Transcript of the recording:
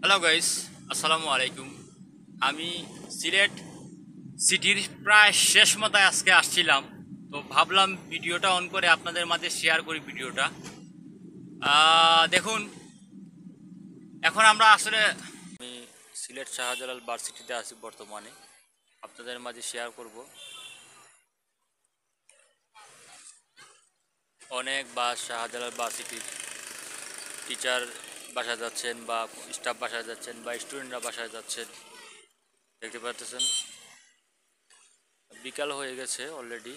Hello guys, আসসালামু আলাইকুম। আমি সিলেট সিটির প্রায় শেষ মাথায় আজকে আসছিলাম, তো ভাবলাম ভিডিওটা অন করে আপনাদের মাঝে শেয়ার করি ভিডিওটা। দেখুন, এখন আমরা আসলে আমি সিলেট শাহজালাল ভার্সিটিতে আছি বর্তমানে, আপনাদের মাঝে শেয়ার করব। অনেক বাস শাহজালাল ভার্সিটির টিচার বাসায় যাচ্ছেন, বা স্টাফ বাসায় যাচ্ছেন, বা স্টুডেন্টরা বাসায় যাচ্ছেন, দেখতে পাচ্ছেন। বিকাল হয়ে গেছে অলরেডি।